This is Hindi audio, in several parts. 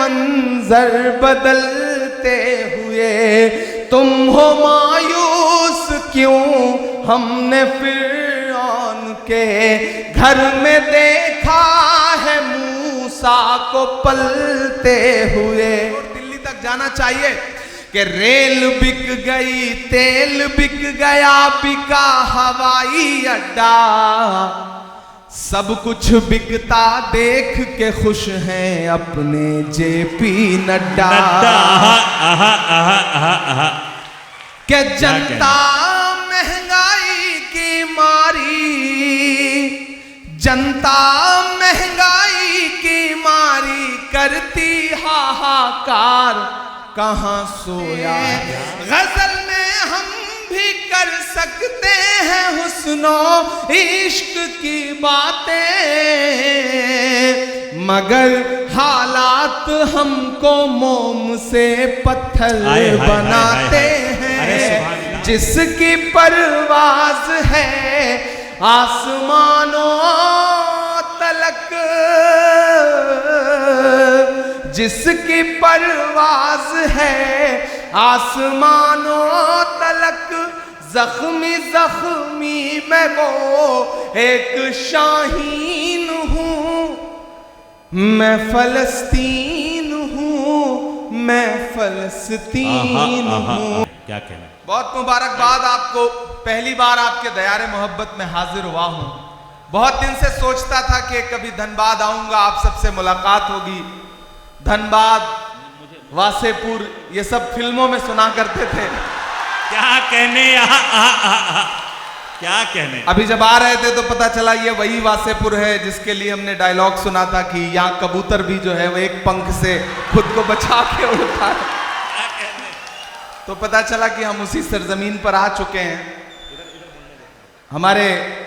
मंजर बदलते हुए, तुम हो मायूस क्यों, हमने फिरौन के घर में देखा है मूसा को पलते हुए। दिल्ली तक जाना चाहिए कि रेल बिक गई, तेल बिक गया, बिका हवाई अड्डा, सब कुछ बिकता देख के खुश हैं अपने जेपी नड्डा। के जनता महंगाई की मारी, जनता महंगाई की मारी करती हाहाकार, कहां सोया। गजल में हम भी कर सकते हैं हुस्नो इश्क की बातें, मगर हालात हमको मोम से पत्थर बनाते हैं। जिसकी परवाज है आसमानों तलक, जिसकी परवाज है आसमानों तलक, जख्मी जख्मी मैं वो एक शाहीन हूँ, मैं फलस्तीन हूँ, मैं फलस्तीन हूँ। क्या कहना। बहुत मुबारकबाद आपको, पहली बार आपके दयारे मोहब्बत में हाजिर हुआ हूँ। बहुत दिन से सोचता था कि कभी धनबाद आऊंगा, आप सबसे मुलाकात होगी। धनबाद, वासेपुर, ये सब फिल्मों में सुना करते थे। क्या कहने, क्या कहने। अभी जब आ रहे थे तो पता चला ये वही वासेपुर है जिसके लिए हमने डायलॉग सुना था कि यहाँ कबूतर भी जो है वो एक पंख से खुद को बचा के उड़ता है। तो पता चला कि हम उसी सरजमीन पर आ चुके हैं। हमारे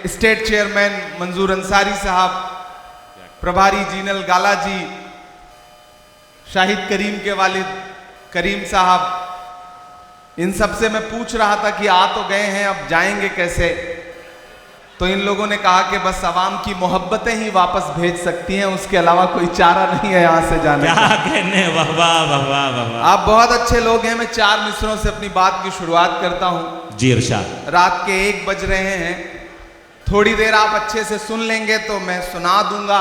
स्टेट चेयरमैन मंजूर अंसारी साहब, प्रभारी जीनल गाला जी, शाहिद करीम के वालिद करीम साहब, इन सब से मैं पूछ रहा था कि आ तो गए हैं, अब जाएंगे कैसे। तो इन लोगों ने कहा कि बस आवाम की मोहब्बतें ही वापस भेज सकती हैं, उसके अलावा कोई चारा नहीं है यहाँ से जाने का। क्या कहने, वाह वाह वाह वाह वाह। आप बहुत अच्छे लोग हैं। मैं 4 मिसरों से अपनी बात की शुरुआत करता हूँ। जी इरशाद। रात के 1 बज रहे हैं, थोड़ी देर आप अच्छे से सुन लेंगे तो मैं सुना दूंगा।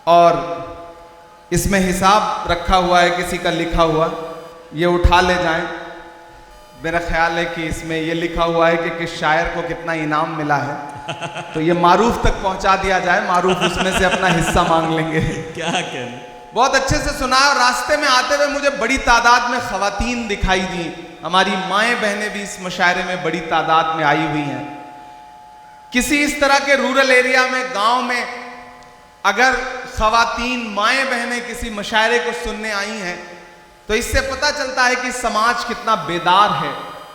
और इसमें हिसाब रखा हुआ है, किसी का लिखा हुआ, ये उठा ले जाएं। मेरा ख्याल है कि इसमें ये लिखा हुआ है कि किस शायर को कितना इनाम मिला है, तो ये मारूफ तक पहुंचा दिया जाए, मारूफ उसमें से अपना हिस्सा मांग लेंगे। क्या कहने। बहुत अच्छे से सुना। और रास्ते में आते हुए मुझे बड़ी तादाद में खवातीन दिखाई दी। हमारी माएँ बहनें भी इस मुशायरे में बड़ी तादाद में आई हुई हैं। किसी इस तरह के रूरल एरिया में, गांव में अगर खवातीन माएँ बहनें किसी मुशायरे को सुनने आई हैं तो इससे पता चलता है कि समाज कितना बेदार है।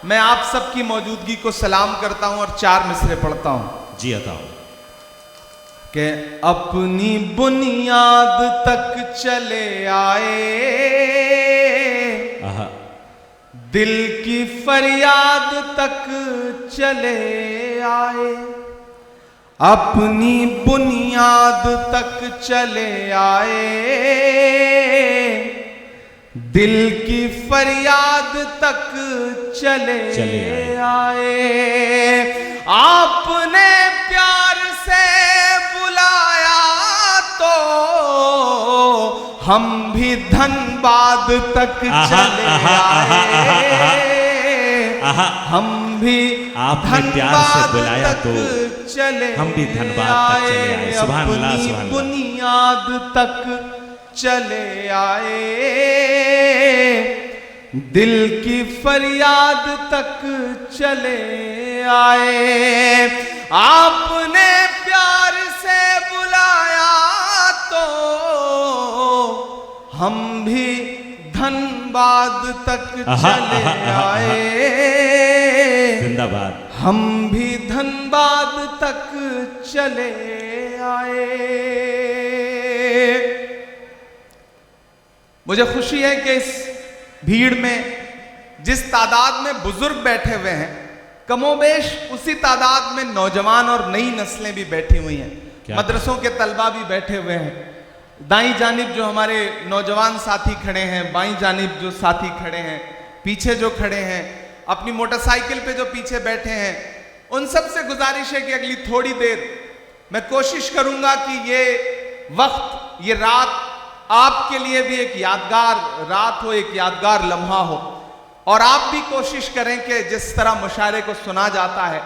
मैं आप सबकी मौजूदगी को सलाम करता हूं और 4 मिसरे पढ़ता हूं। जी बताओ। कि अपनी बुनियाद तक चले आए, दिल की फरियाद तक चले आए, अपनी बुनियाद तक चले आए, दिल की फरियाद तक चले आए। आपने प्यार से बुलाया तो हम भी धनबाद तक चले आए, हम भी आपने प्यार से बुलाया तो चले हम भी धनबाद तक चले आए। सुभान अल्लाह, सुभान अल्लाह। बुनियाद तक चले आए, दिल की फरियाद तक चले आए। आपने प्यार से बुलाया तो हम भी धनबाद तक चले आए, जिंदाबाद। हम भी धनबाद तक चले आए। मुझे खुशी है कि इस भीड़ में जिस तादाद में बुजुर्ग बैठे हुए हैं, कमोबेश उसी तादाद में नौजवान और नई नस्लें भी बैठी हुई हैं, मदरसों के तलबा भी बैठे हुए हैं। दाईं जानिब जो हमारे नौजवान साथी खड़े हैं, बाईं जानिब जो साथी खड़े हैं, पीछे जो खड़े हैं, अपनी मोटरसाइकिल पे जो पीछे बैठे हैं, उन सब से गुजारिश है कि अगली थोड़ी देर मैं कोशिश करूंगा कि ये वक्त, ये रात आपके लिए भी एक यादगार रात हो, एक यादगार लम्हा हो। और आप भी कोशिश करें कि जिस तरह मुशायरे को सुना जाता है,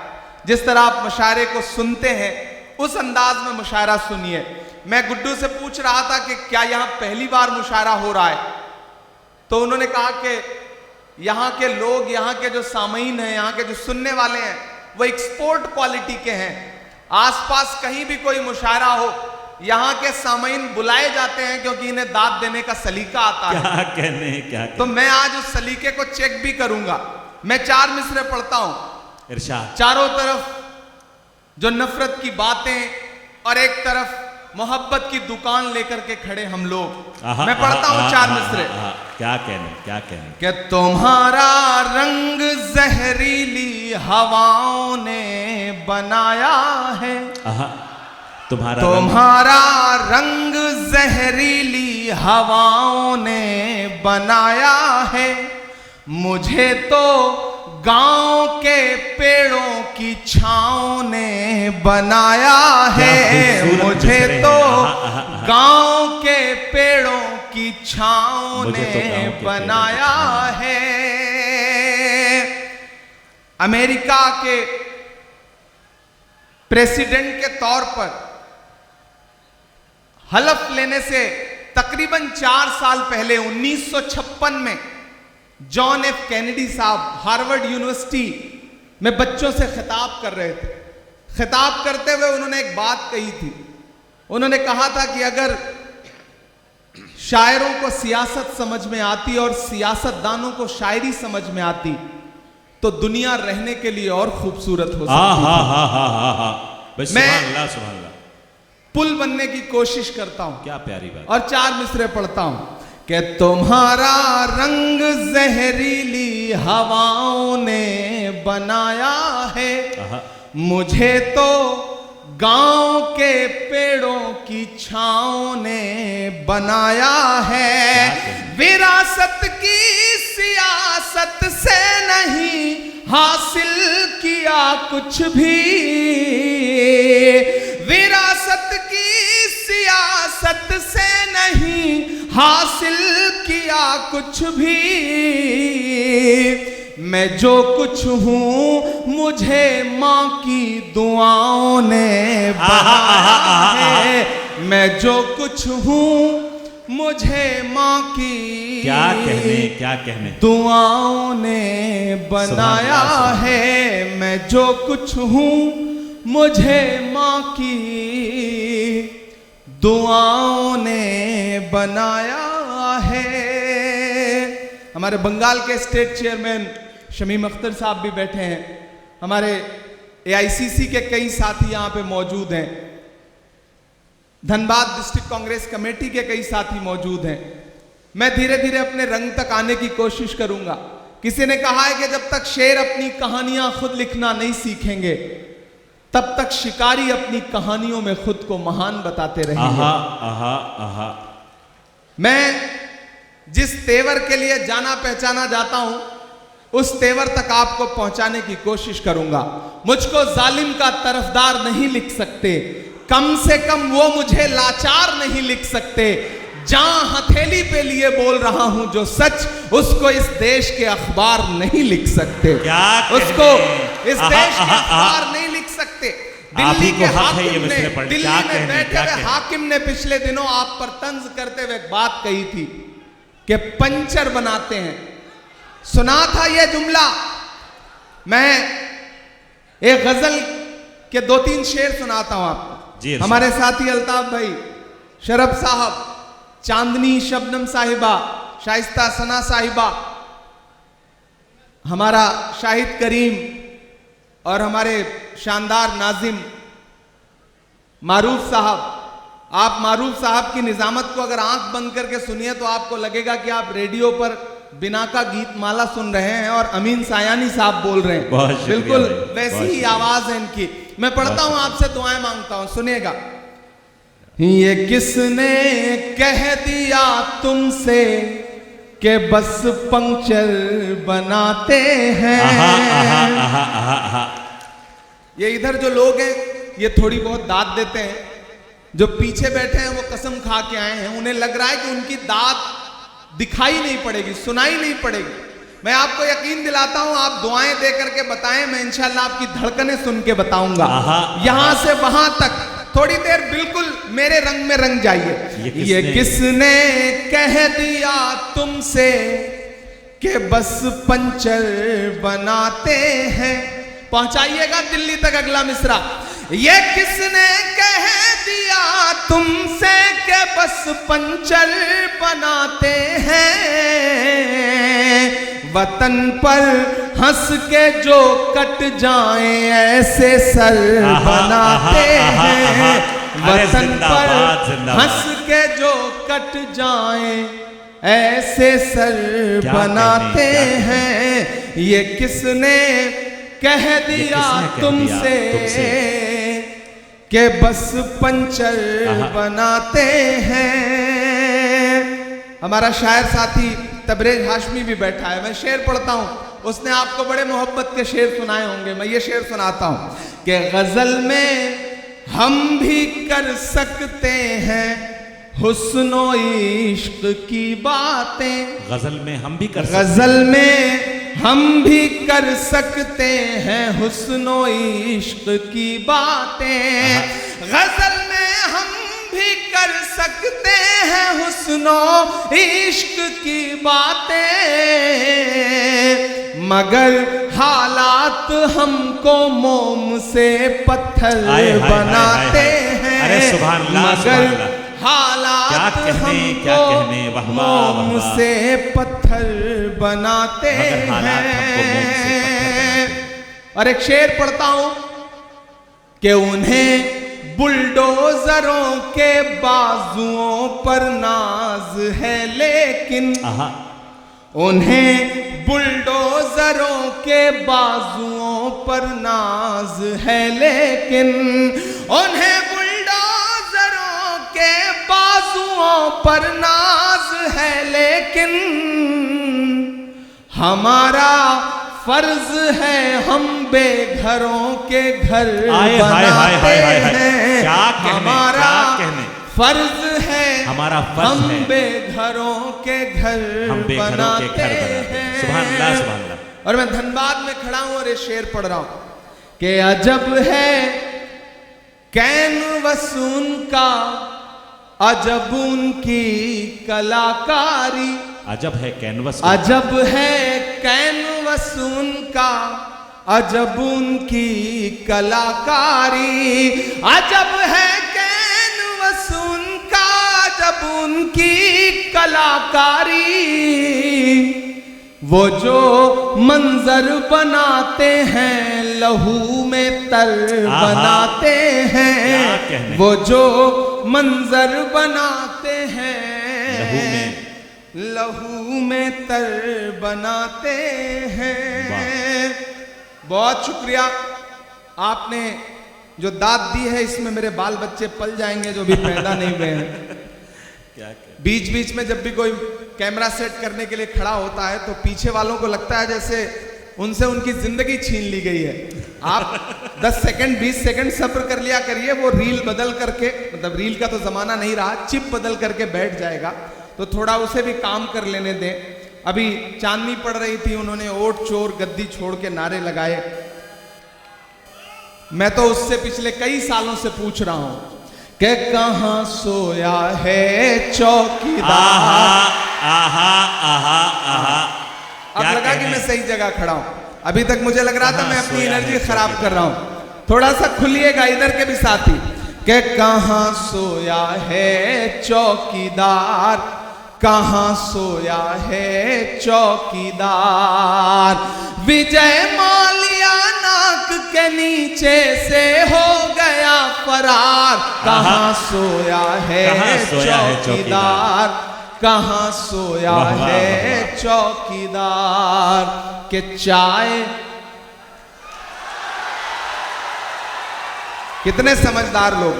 जिस तरह आप मुशायरे को सुनते हैं, उस अंदाज में मुशायरा सुनिए। मैं गुड्डू से पूछ रहा था कि क्या यहां पहली बार मुशायरा हो रहा है, तो उन्होंने कहा कि यहां के लोग, यहां के जो सामीन हैं, यहां के जो सुनने वाले हैं, वो एक्सपोर्ट क्वालिटी के हैं। आसपास कहीं भी कोई मुशायरा हो, यहां के सामीन बुलाए जाते हैं क्योंकि इन्हें दाद देने का सलीका आता है। क्या कहने, क्या कहने। तो मैं आज उस सलीके को चेक भी करूंगा। मैं 4 मिसरे पढ़ता हूं, इरशाद। चारों तरफ जो नफरत की बातें और एक तरफ मोहब्बत की दुकान लेकर के खड़े हम लोग। मैं पढ़ता हूं 4 मिसरे। क्या कहने, क्या कहने। कि तुम्हारा रंग जहरीली हवाओं ने बनाया है, तुम्हारा रंग जहरीली हवाओं ने बनाया है। मुझे तो गांव के पेड़ों की छाँव ने बनाया है, मुझे तो गांव के पेड़ों की छाँव ने बनाया है। अमेरिका के प्रेसिडेंट के तौर पर हलफ लेने से तकरीबन 4 साल पहले 1956 में जॉन एफ कैनेडी साहब हार्वर्ड यूनिवर्सिटी में बच्चों से खिताब कर रहे थे। खिताब करते हुए उन्होंने एक बात कही थी। उन्होंने कहा था कि अगर शायरों को सियासत समझ में आती और सियासतदानों को शायरी समझ में आती तो दुनिया रहने के लिए और खूबसूरत हो सकती थी। मैं पुल बनने की कोशिश करता हूं। क्या प्यारी बात। और 4 मिसरे पढ़ता हूं कि तुम्हारा रंग जहरीली हवाओं ने बनाया है, मुझे तो गांव के पेड़ों की छाँव ने बनाया है। विरासत की सियासत से नहीं हासिल किया कुछ भी, विरासत की सियासत से नहीं हासिल किया कुछ भी। मैं जो कुछ हूं मुझे माँ की दुआओं ने बनाया है, मैं जो कुछ हूं मुझे माँ की क्या कहने, क्या कहने दुआओं ने बनाया है। मैं जो कुछ हूं मुझे माँ की दुआओं ने बनाया है। हमारे बंगाल के स्टेट चेयरमैन शमीम अख्तर साहब भी बैठे हैं। हमारे एआईसीसी के कई साथी यहाँ पे मौजूद हैं। धनबाद डिस्ट्रिक्ट कांग्रेस कमेटी के कई साथी मौजूद हैं। मैं धीरे धीरे अपने रंग तक आने की कोशिश करूंगा। किसी ने कहा है कि जब तक शेर अपनी कहानियां खुद लिखना नहीं सीखेंगे तब तक शिकारी अपनी कहानियों में खुद को महान बताते रहेंगे। मैं जिस तेवर के लिए जाना पहचाना जाता हूं उस तेवर तक आपको पहुंचाने की कोशिश करूंगा। मुझको जालिम का तरफदार नहीं लिख सकते, कम से कम वो मुझे लाचार नहीं लिख सकते। जहां हथेली पे लिए बोल रहा हूं जो सच, उसको इस देश के अखबार नहीं लिख सकते। उसको इस देश के अखबार नहीं लिख सकते। दिल्ली के हाकिम ने, दिल्ली में बैठे हुए हाकिम ने पिछले दिनों आप पर तंज करते हुए बात कही थी कि पंचर बनाते हैं। सुना था यह जुमला। मैं एक गजल के 2-3 शेर सुनाता हूं आपको। हमारे साथी अल्ताफ भाई, शरफ साहब, चांदनी शबनम साहिबा, शाइस्ता सना साहिबा, हमारा शाहिद करीम और हमारे शानदार नाजिम मारूफ साहब। आप मारूफ साहब की निजामत को अगर आंख बंद करके सुनिए तो आपको लगेगा कि आप रेडियो पर बिना का गीत माला सुन रहे हैं और अमीन सायानी साहब बोल रहे हैं। बिल्कुल वैसी ही आवाज है इनकी। मैं पढ़ता हूं, आपसे दुआएं मांगता हूं, सुनिएगा। ये किसने कह दिया तुमसे कि बस पंक्चर बनाते हैं। ये इधर जो लोग हैं ये थोड़ी बहुत दाद देते हैं, जो पीछे बैठे हैं वो कसम खा के आए हैं, उन्हें लग रहा है कि उनकी दाद दिखाई नहीं पड़ेगी, सुनाई नहीं पड़ेगी। मैं आपको यकीन दिलाता हूं, आप दुआएं दे करके बताएं, मैं इंशाल्लाह आपकी धड़कनें सुन के बताऊंगा। यहां से वहां तक थोड़ी देर बिल्कुल मेरे रंग में रंग जाइए। ये किसने कह दिया तुमसे कि बस पंचर बनाते हैं। पहुंचाइएगा दिल्ली तक अगला मिसरा। ये किसने कह दिया तुमसे कि बस पंचर बनाते हैं। वतन पर हंस के जो कट जाएं ऐसे सर बनाते हैं। वतन पर हंस के जो कट जाएं ऐसे सर बनाते हैं। ये किसने कह दिया तुमसे कि बस पंचर बनाते हैं। हमारा शायर साथी तबरेज हाशमी भी बैठा है, मैं शेर पढ़ता हूं, उसने आपको बड़े मोहब्बत के शेर सुनाए होंगे। मैं ये शेर सुनाता हूं कि गजल में हम भी कर सकते हैं हुस्नो इश्क की बातें। गजल में हम भी कर गजल में हम भी कर सकते हैं हुस्नो इश्क की बातें। गजल में हम भी कर सकते हैं हुस्नो इश्क की बातें, मगर हालात हमको मोम से पत्थर बनाते हैं। अरे सुभान अल्लाह, मगर हालात हमको मोम से पत्थर बनाते हैं। और एक शेर पढ़ता हूं कि उन्हें बुलडोजरों के बाजुओं पर नाज है, लेकिन उन्हें बुलडोजरों के बाजुओं पर नाज है, लेकिन उन्हें बुलडोजरों के बाजुओं पर नाज है, लेकिन हमारा फर्ज है हम बेघरों के घर बनाते हैं। हमारा फर्ज है हम बेघरों के घर बनाते हैं। सुभान अल्लाह, सुभान अल्लाह। और मैं धनबाद में खड़ा हूं और ये शेर पढ़ रहा हूं कि अजब है कैनवस उनका, अजब उनकी कलाकारी। अजब है कैनवस, अजब है कैनवस उनका, अजब उनकी कलाकारी। अजब है कैनवस उनका, अजब उनकी कलाकारी। वो जो मंजर बनाते हैं लहू में तर बनाते हैं। वो जो मंजर बनाते हैं लहू में तर बनाते हैं। बहुत शुक्रिया, आपने जो दाद दी है इसमें मेरे बाल बच्चे पल जाएंगे जो भी पैदा नहीं हुए हैं। बीच बीच में जब भी कोई कैमरा सेट करने के लिए खड़ा होता है तो पीछे वालों को लगता है जैसे उनसे उनकी जिंदगी छीन ली गई है। आप 10 सेकंड 20 सेकंड सब्र कर लिया करिए, वो रील बदल करके, मतलब रील का तो जमाना नहीं रहा, चिप बदल करके बैठ जाएगा, तो थोड़ा उसे भी काम कर लेने दें। अभी चांदनी पड़ रही थी, उन्होंने ओट चोर गद्दी छोड़ के नारे लगाए। मैं तो उससे पिछले कई सालों से पूछ रहा हूं कि कहां सोया है चौकीदार। अब लगा कि मैं सही जगह खड़ा हूं, अभी तक मुझे लग रहा था मैं अपनी एनर्जी खराब कर रहा हूं। थोड़ा सा खुलिएगा इधर के भी साथी कि कहां सोया है चौकीदार, कहां सोया है चौकीदार। विजय माल्या नाक के नीचे से हो गया फरार। कहां सोया है चौकीदार, कहां सोया है चौकीदार। के चाय, कितने समझदार लोग,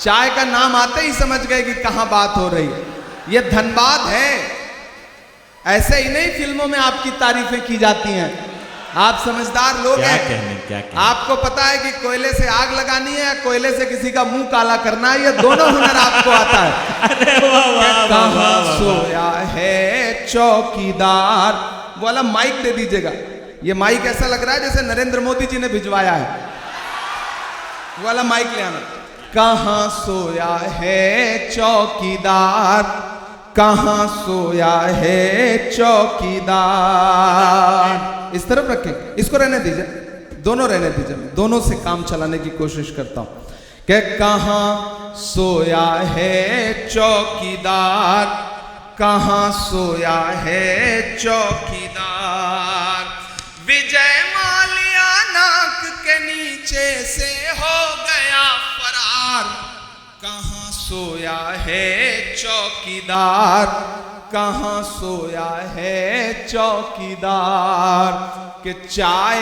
चाय का नाम आते ही समझ गए कि कहां बात हो रही है। ये धनबाद है। ऐसे ही नहीं फिल्मों में आपकी तारीफें की जाती हैं। आप समझदार लोग क्या हैं। कहने, क्या कहने। आपको पता है कि कोयले से आग लगानी है या कोयले से किसी का मुंह काला करना है, ये दोनों हुनर आपको आता है। अरे वाह वाह वाह वाह कहां वाह। सोया है चौकीदार। वो वाला माइक दे दीजिएगा। ये माइक ऐसा लग रहा है जैसे नरेंद्र मोदी जी ने भिजवाया है। वो वाला माइक ले आना। कहां सोया है चौकीदार, कहां सोया है चौकीदार। इस तरफ रखें, इसको रहने दीजिए, दोनों रहने दीजिए। दोनों से काम चलाने की कोशिश करता हूं कि कहां सोया है चौकीदार, कहां सोया है चौकीदार। विजय माल्या नाक के नीचे से हो गया फरार। कहां सोया है चौकीदार, कहां सोया है चौकीदार। कि चाय,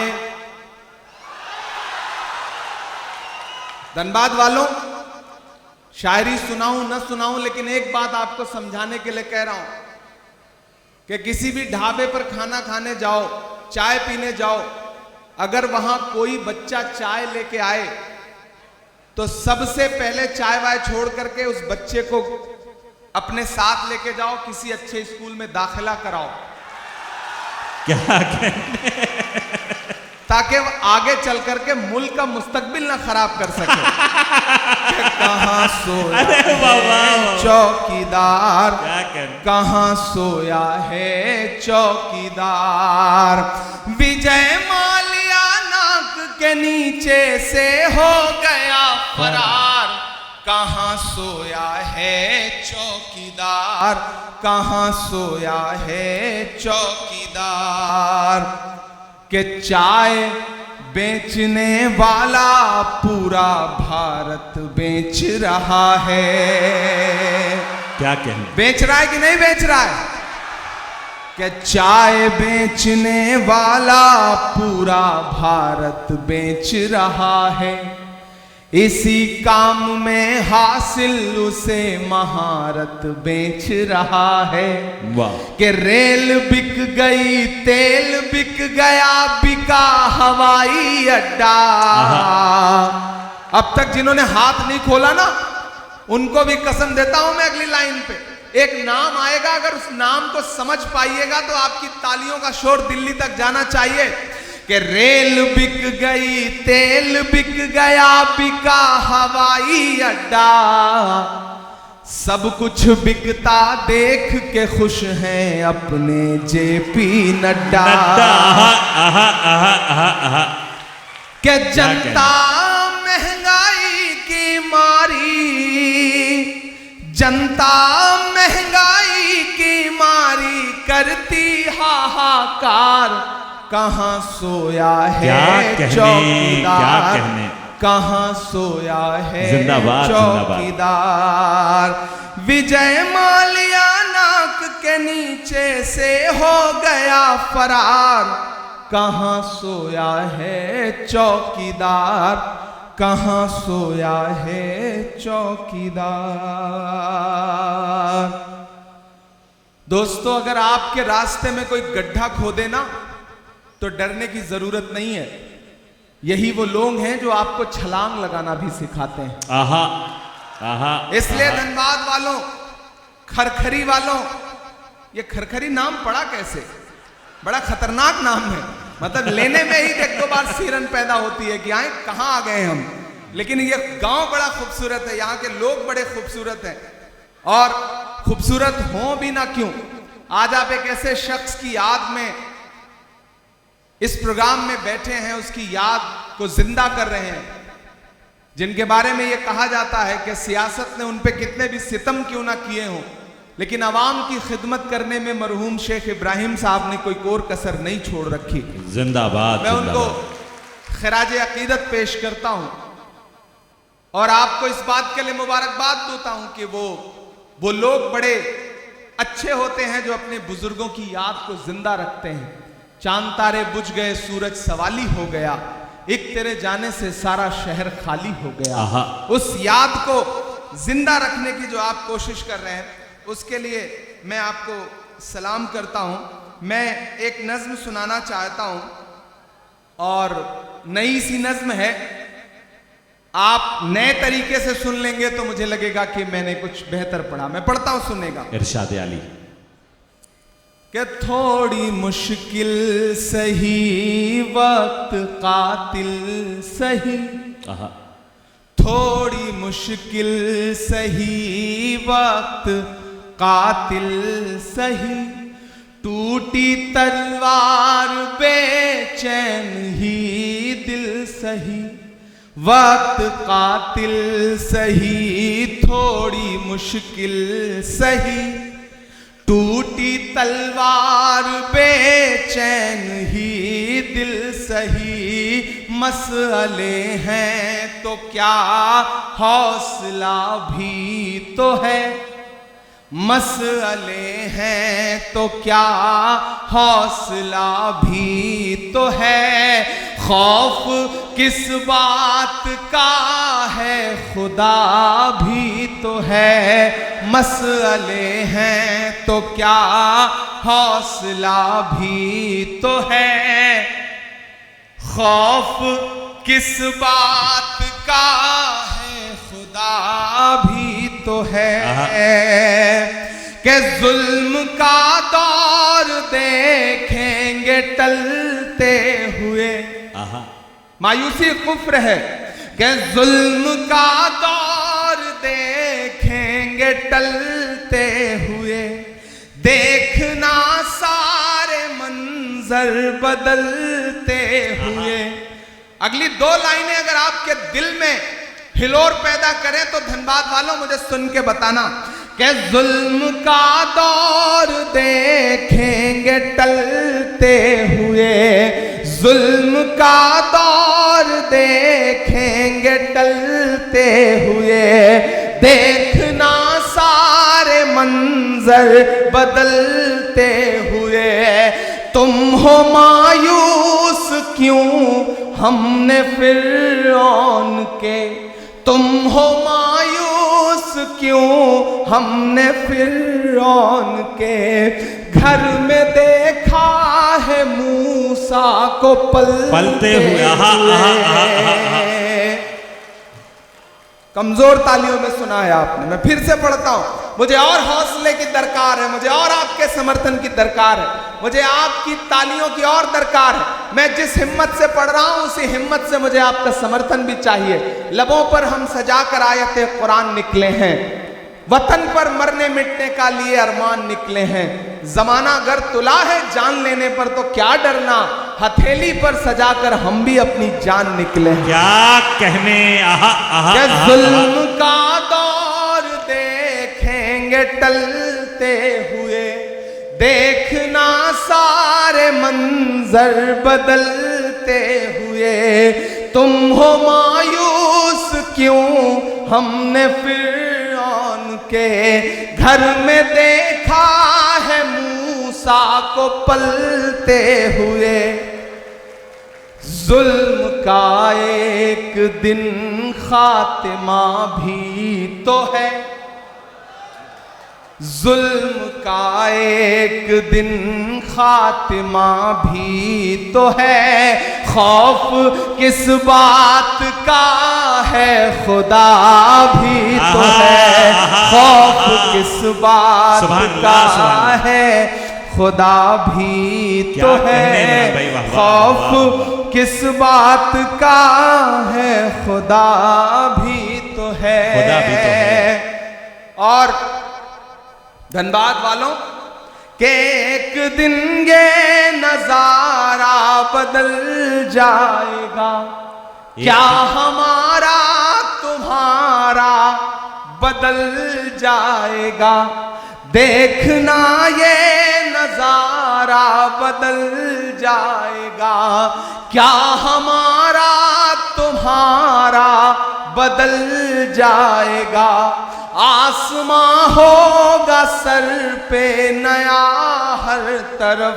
धनबाद वालों, शायरी सुनाऊं न सुनाऊं, लेकिन एक बात आपको समझाने के लिए कह रहा हूं कि किसी भी ढाबे पर खाना खाने जाओ, चाय पीने जाओ, अगर वहां कोई बच्चा चाय लेके आए तो सबसे पहले चाय वाय छोड़ करके उस बच्चे को अपने साथ लेके जाओ, किसी अच्छे स्कूल में दाखिला कराओ, क्या कहने। ताकि वो आगे चल करके मुल्क का मुस्तकबिल ना खराब कर सके। कि कहां सोया अरे वाह वाह है वाह। चौकीदार, क्या कहने। कहां सोया है चौकीदार। विजय माल्या नाक के नीचे से हो गया फरार। कहां सोया है चौकीदार, कहां सोया है चौकीदार। कि चाय बेचने वाला पूरा भारत बेच रहा है। क्या कहने। बेच रहा है कि नहीं बेच रहा है? कि चाय बेचने वाला पूरा भारत बेच रहा है। इसी काम में हासिल उसे महारत बेच रहा है। वाह। कि रेल बिक गई, तेल बिक गया, बिका हवाई अड्डा। अब तक जिन्होंने हाथ नहीं खोला ना, उनको भी कसम देता हूं मैं, अगली लाइन पे एक नाम आएगा, अगर उस नाम को समझ पाइएगा तो आपकी तालियों का शोर दिल्ली तक जाना चाहिए। कि रेल बिक गई, तेल बिक गया, बिका हवाई अड्डा। सब कुछ बिकता देख के खुश हैं अपने जेपी नड्डा। कि जनता महंगाई की मारी, जनता महंगाई की मारी करती हाहाकार। कहां सोया है चौकीदार, कहां सोया है जिंदाबाद, चौकीदार। विजय माल्या नाक के नीचे से हो गया फरार। कहां सोया है चौकीदार, कहां सोया है चौकीदार। दोस्तों, अगर आपके रास्ते में कोई गड्ढा खोदे ना तो डरने की जरूरत नहीं है। यही वो लोग हैं जो आपको छलांग लगाना भी सिखाते हैं। आहा, आहा। इसलिए धनबाद वालों, खरखरी वालों, ये खरखरी नाम पड़ा कैसे? बड़ा खतरनाक नाम है। मतलब लेने में ही एक दो बार सिरन पैदा होती है कि आए कहां आ गए हम। लेकिन ये गांव बड़ा खूबसूरत है, यहाँ के लोग बड़े खूबसूरत हैं। और खूबसूरत हो भी ना क्यों, आज आप एक ऐसे शख्स की याद में इस प्रोग्राम में बैठे हैं, उसकी याद को जिंदा कर रहे हैं, जिनके बारे में यह कहा जाता है कि सियासत ने उन पे कितने भी सितम क्यों ना किए हों, लेकिन अवाम की खिदमत करने में मरहूम शेख इब्राहिम साहब ने कोई कोर कसर नहीं छोड़ रखी। जिंदाबाद। मैं उनको खिराज अकीदत पेश करता हूं और आपको इस बात के लिए मुबारकबाद देता हूं कि वो लोग बड़े अच्छे होते हैं जो अपने बुजुर्गों की याद को जिंदा रखते हैं। चांद तारे बुझ गए, सूरज सवाली हो गया, एक तेरे जाने से सारा शहर खाली हो गया। उस याद को जिंदा रखने की जो आप कोशिश कर रहे हैं, उसके लिए मैं आपको सलाम करता हूं। मैं एक नज्म सुनाना चाहता हूं और नई सी नज्म है। आप नए तरीके से सुन लेंगे तो मुझे लगेगा कि मैंने कुछ बेहतर पढ़ा। मैं पढ़ता हूं, सुनेगा। इरशाद आली कि थोड़ी मुश्किल सही वक्त कातिल सही, थोड़ी मुश्किल सही वक्त कातिल सही, टूटी तलवार बेचैन ही दिल सही, वक्त कातिल सही, थोड़ी मुश्किल सही, टूटी तलवार बेचैन ही दिल सही, मसले हैं तो क्या हौसला भी तो है, मसले हैं तो क्या हौसला भी तो है, खौफ किस बात का है खुदा भी तो है, मसले हैं तो क्या हौसला भी तो है, खौफ किस बात का है खुदा भी तो है, कि जुल्म का दौर देखेंगे टलते हुए, मायूसी कुफ्र है, कि जुल्म का दौर देखेंगे टलते हुए, देखना सारे मंजर बदलते हुए। अगली दो लाइनें अगर आपके दिल में हिलोर पैदा करें तो धनबाद वालों मुझे सुन के बताना कि जुल्म का दौर देखेंगे टलते हुए, जुल्म का दौर देखेंगे टलते हुए, देखना सारे मंजर बदलते हुए, तुम हो मायूस क्यों हमने फिरौन के, तुम हो मायूस क्यों हमने फिरौन के, घर में देखा है मूसा को पलते हुए। कमजोर तालियों में सुना है आपने। मैं फिर से पढ़ता हूं, मुझे और हौसले की दरकार है, मुझे और आपके समर्थन की दरकार है, मुझे आपकी तालियों की और दरकार है। मैं जिस हिम्मत से पढ़ रहा हूं उसी हिम्मत से मुझे आपका समर्थन भी चाहिए। लबों पर हम सजा कर आयते कुरान निकले हैं, वतन पर मरने मिटने का लिए अरमान निकले हैं, जमाना अगर तुला है जान लेने पर तो क्या डरना, हथेली पर सजाकर हम भी अपनी जान निकले हैं। क्या कहने, जुल्म का दौर देखेंगे टलते हुए, देखना सारे मंजर बदलते हुए, तुम हो मायूस क्यों हमने फिरौन के घर में देखा है मूसा को पलते हुए। जुल्म का एक दिन खात्मा भी तो है, जुल्म का एक दिन खात्मा भी तो है, खौफ किस बात का है खुदा भी तो है, खौफ किस बात का है खुदा भी तो है, खौफ किस बात का है खुदा भी तो है। और धनबाद वालों के एक दिन ये नजारा बदल जाएगा, क्या हमारा तुम्हारा बदल जाएगा, देखना ये नजारा बदल जाएगा, क्या हमारा तुम्हारा बदल जाएगा, आसमां होगा सर पे नया हर तरफ,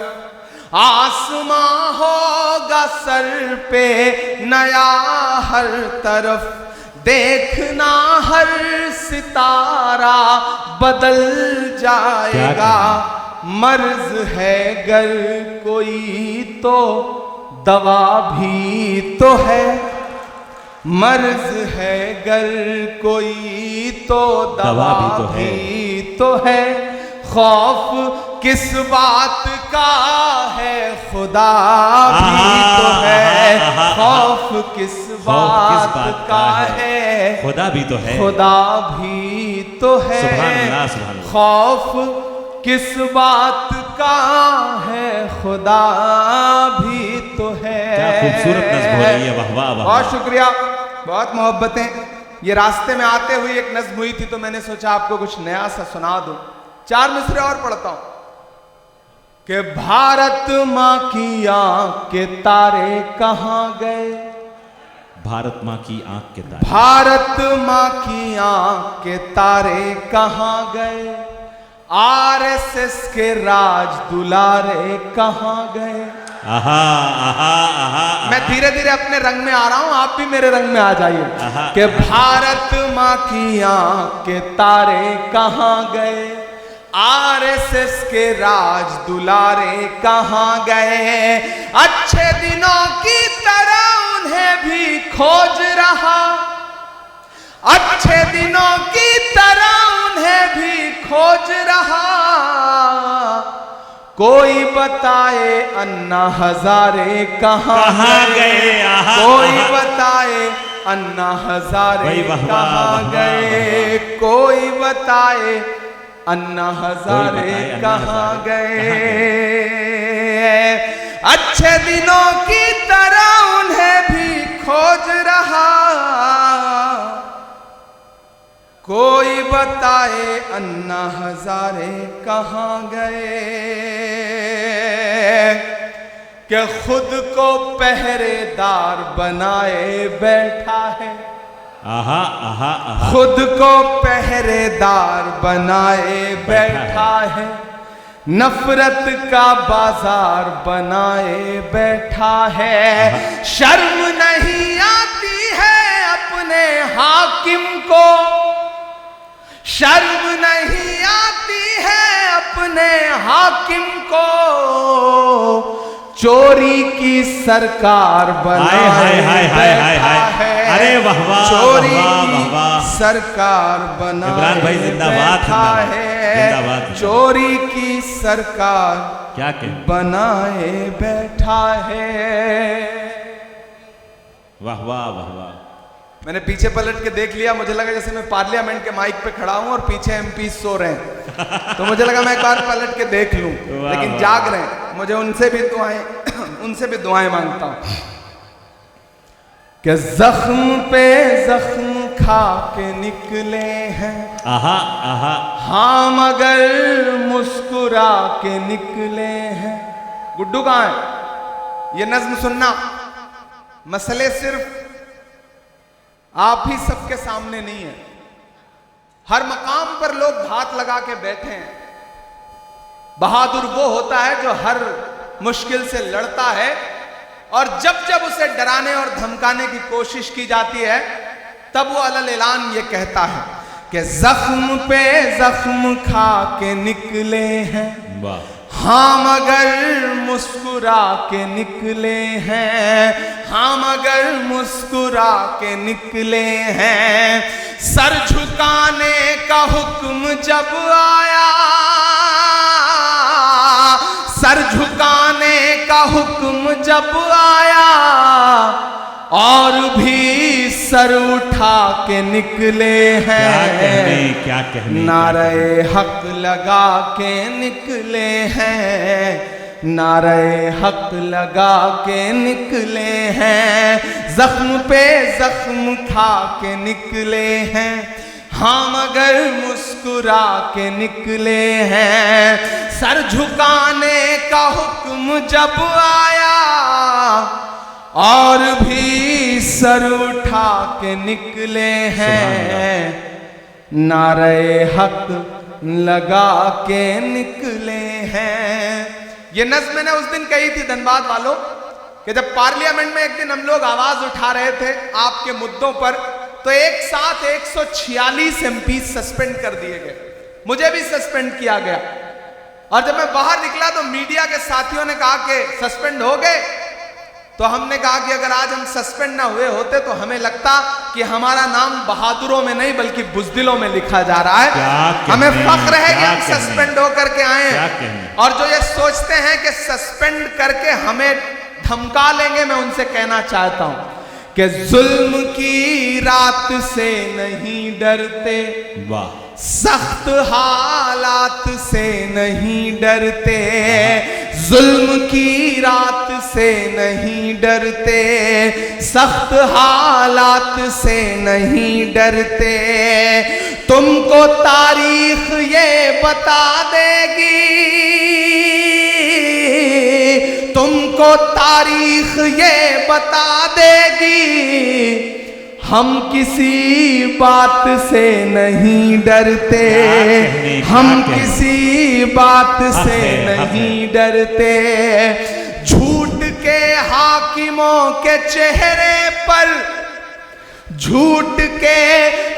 आसमां होगा सर पे नया हर तरफ, देखना हर सितारा बदल जाएगा, मर्ज है गर कोई तो दवा भी तो है, मर्ज है गर कोई तो दवा भी तो है, खौफ किस बात का है खुदा भी तो है, खौफ किस बात का है खुदा भी तो है, खुदा भी तो है, सुभान अल्लाह, सुभान अल्लाह। खौफ किस बात का है खुदा भी तो है। क्या खूबसूरत नज़्म हो रही है, वाह वाह वाह। बहुत शुक्रिया, बहुत मोहब्बतें। ये रास्ते में आते हुए एक नज़्म हुई थी तो मैंने सोचा आपको कुछ नया सा सुना दूं। 4 मिसरे और पढ़ता हूं कि भारत माँ की आंख के तारे कहाँ गए, भारत माँ की आंख के तारे, भारत माँ की आंख के तारे कहाँ गए, आरएसएस के राज दुलारे कहाँ गए। आहा आहा आहा। मैं धीरे धीरे अपने रंग में आ रहा हूं, आप भी मेरे रंग में आ जाइए कि भारत माँ की आंख के तारे कहाँ गए, आरएसएस के राज दुलारे कहाँ गए, अच्छे दिनों की तरह उन्हें भी खोज रहा, अच्छे दिनों की तरह उन्हें भी खोज रहा, कोई बताए अन्ना हजारे कहाँ गए, कोई बताए अन्ना हजारे कहाँ गए, कोई बताए अन्ना हजारे कहाँ गए, अच्छे दिनों की तरह उन्हें भी खोज रहा, कोई बताए अन्ना हजारे कहाँ गए, कि खुद को पहरेदार बनाए बैठा है, आहा आहा आहा। खुद को पहरेदार बनाए बैठा है, नफरत का बाजार बनाए बैठा है, शर्म नहीं आती है अपने हाकिम को, शर्म नहीं आती है अपने हाकिम को, चोरी की सरकार बनाए बैठा है, अरे वाह वाह, चोरी वाह वाह, की सरकार बनाए भाई जिंदाबाद, बैठा है, चोरी की सरकार क्या कहें, बनाए बैठा है। वाह वाह वाह वाह। मैंने पीछे पलट के देख लिया, मुझे लगा जैसे मैं पार्लियामेंट के माइक पे खड़ा हूं और पीछे एमपी सो रहे हैं, तो मुझे लगा मैं एक बार पलट के देख लूं, लेकिन जाग रहे हैं। मुझे उनसे भी दुआएं मांगता हूं कि जख्म पे जख्म खा के निकले हैं, आहा आहा, हाँ मगर मुस्कुरा के निकले हैं। गुड्डू कहाँ है? ये नज्म सुनना, मसले सिर्फ आप ही सबके सामने नहीं है, हर मकाम पर लोग हाथ लगा के बैठे हैं। बहादुर वो होता है जो हर मुश्किल से लड़ता है, और जब जब उसे डराने और धमकाने की कोशिश की जाती है तब वो अलल ऐलान ये कहता है कि जख्म पे जख्म खा के निकले हैं, हाँ मगर मुस्कुरा के निकले हैं, हाँ मगर मुस्कुरा के निकले हैं। सर झुकाने का हुक्म जब आया, सर झुकाने का हुक्म जब आया, और भी सर उठा के निकले हैं। क्या कहने, नारे हक लगा के निकले हैं, नारे हक लगा के निकले हैं। जख्म पे जख्म खा के निकले हैं, हाँ मगर मुस्कुरा के निकले हैं। सर झुकाने का हुक्म जब आया, और भी सर उठा के निकले हैं। नारे हक लगा के निकले हैं। ये नज़्म मैंने उस दिन कही थी धनबाद वालों कि जब पार्लियामेंट में एक दिन हम लोग आवाज उठा रहे थे आपके मुद्दों पर, तो एक साथ 146 एमपी सस्पेंड कर दिए गए, मुझे भी सस्पेंड किया गया। और जब मैं बाहर निकला तो मीडिया के साथियों ने कहा कि सस्पेंड हो गए, तो हमने कहा कि अगर आज हम सस्पेंड ना हुए होते तो हमें लगता कि हमारा नाम बहादुरों में नहीं बल्कि बुज़दिलों में लिखा जा रहा है। हमें फख्र है कि हम सस्पेंड होकर के आए हैं। और जो ये सोचते हैं कि सस्पेंड करके हमें धमका लेंगे, मैं उनसे कहना चाहता हूं कि जुल्म की रात से नहीं डरते, वाह, सख्त हालात से नहीं डरते, जुल्म की रात से नहीं डरते, सख्त हालात से नहीं डरते। तुमको तारीख ये बता देगी, तुमको तारीख ये बता देगी, हम किसी बात से नहीं डरते, हम किसी बात से नहीं डरते। झूठ के हाकिमों के चेहरे पर, झूठ के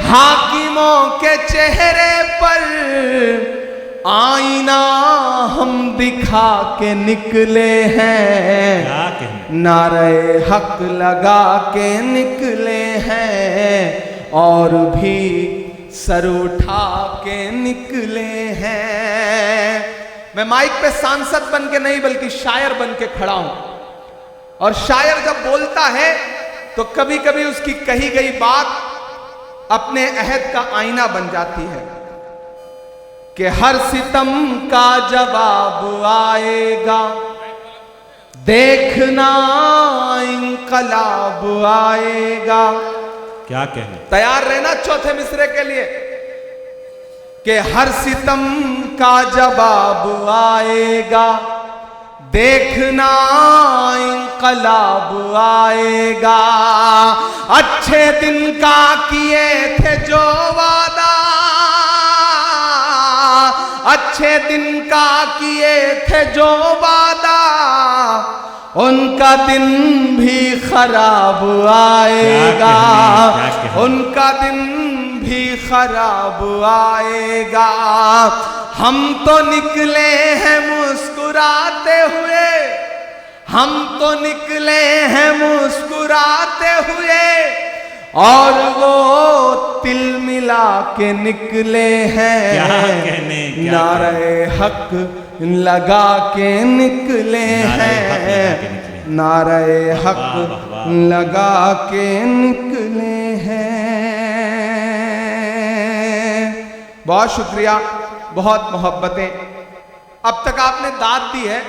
हाकिमों के चेहरे पर आईना हम दिखा के निकले हैं, नारे हक लगा के निकले हैं, और भी सर उठा के निकले हैं। मैं माइक पे सांसद बन के नहीं बल्कि शायर बन के खड़ा हूं, और शायर जब बोलता है तो कभी कभी उसकी कही गई बात अपने अहद का आईना बन जाती है कि हर सितम का जवाब आएगा, देखना इंकलाब आएगा। क्या कहने, तैयार रहना चौथे मिसरे के लिए कि हर सितम का जवाब आएगा, देखना इंकलाब आएगा। अच्छे दिन का किए थे जो वादा, अच्छे दिन का किए थे जो वादा, उनका दिन भी खराब आएगा, उनका दिन भी खराब आएगा। हम तो निकले हैं मुस्कुराते हुए, हम तो निकले हैं मुस्कुराते हुए, और वो तिल मिला के निकले हैं, नारे हक लगा के निकले हैं, नारे हक लगा के निकले हैं। बहुत शुक्रिया, बहुत मोहब्बतें। अब तक आपने दाद दी है,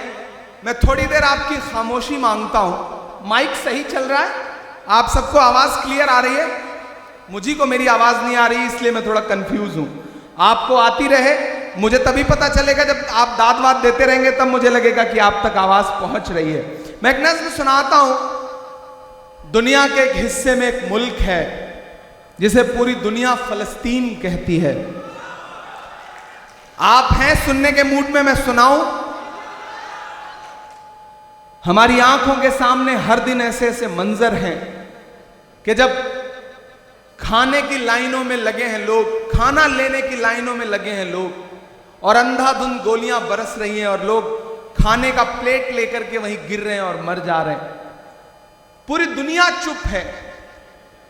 मैं थोड़ी देर आपकी खामोशी मांगता हूं। माइक सही चल रहा है? आप सबको आवाज क्लियर आ रही है? मुझी को मेरी आवाज नहीं आ रही, इसलिए मैं थोड़ा कंफ्यूज हूं। आपको आती रहे, मुझे तभी पता चलेगा जब आप दाद वाद देते रहेंगे, तब मुझे लगेगा कि आप तक आवाज पहुंच रही है। मैं एक नज़्म सुनाता हूं। दुनिया के एक हिस्से में एक मुल्क है जिसे पूरी दुनिया फलस्तीन कहती है। आप हैं सुनने के मूड में, मैं सुनाऊं? हमारी आंखों के सामने हर दिन ऐसे ऐसे मंजर हैं कि जब खाने की लाइनों में लगे हैं लोग, खाना लेने की लाइनों में लगे हैं लोग, और अंधाधुंध गोलियां बरस रही हैं और लोग खाने का प्लेट लेकर के वहीं गिर रहे हैं और मर जा रहे हैं। पूरी दुनिया चुप है,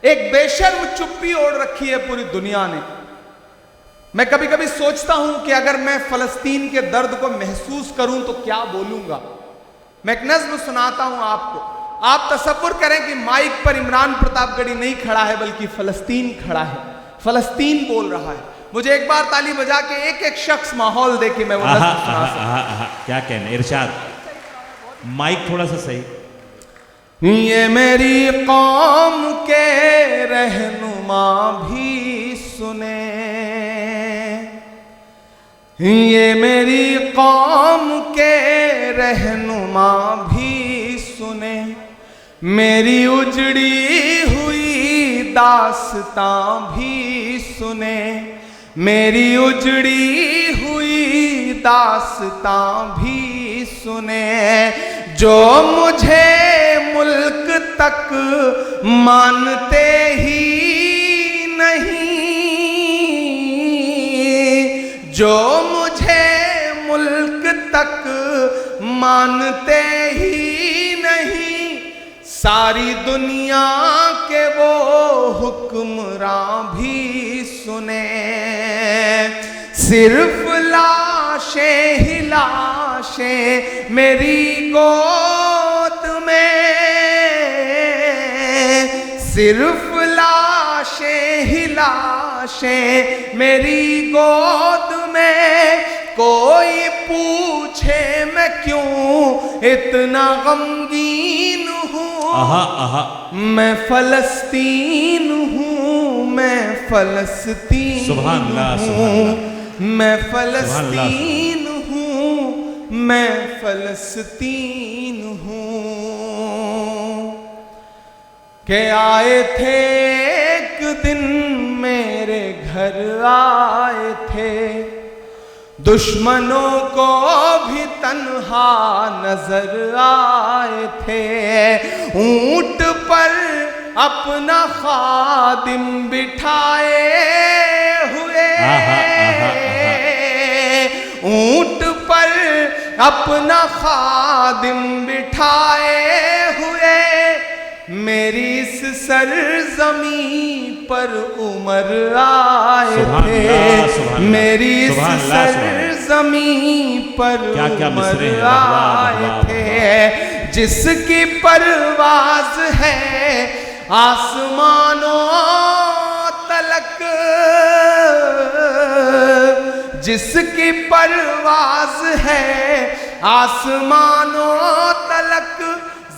एक बेशर्म चुप्पी ओढ़ रखी है पूरी दुनिया ने। मैं कभी कभी सोचता हूं कि अगर मैं फलस्तीन के दर्द को महसूस करूं तो क्या बोलूंगा। मैं एक नज़्म सुनाता हूं आपको। आप तसव्वुर करें कि माइक पर इमरान प्रतापगढ़ी नहीं खड़ा है बल्कि फलस्तीन खड़ा है, फलस्तीन बोल रहा है। मुझे एक बार ताली बजा के एक एक शख्स माहौल दे के मैं वो नज़्म सुना सकूं। क्या कहने, इरशाद, माइक थोड़ा सा सही। ये मेरी कौम के रहनुमा भी सुने, ये मेरी कौम के रहनुमा भी सुने, मेरी उजड़ी हुई दास्तां भी सुने, मेरी उजड़ी हुई दास्तां भी सुने। जो मुझे मुल्क तक मानते ही मानते ही नहीं सारी दुनिया के वो हुक्मरां भी सुने। सिर्फ लाशें ही लाशें मेरी गोद में, सिर्फ लाशें ही लाशें मेरी गोद में। कोई पूछे मैं क्यों इतना गमगीन हूँ, मैं फलस्तीन हूँ, मैं फलस्तीन हूँ, मैं फलस्तीन हूँ, मैं फलस्तीन हूँ। के आए थे एक दिन मेरे घर आए थे, दुश्मनों को भी तन्हा नजर आए थे। ऊंट पर अपना खादिम बिठाए हुए, ऊंट पर अपना खादिम बिठाए हुए, मेरी इस सरजमी पर उमर आए थे, मेरी इस सरजमी पर उमर आए थे। जिसकी परवाज है आसमानों तलक, जिसकी परवाज है आसमानों तलक,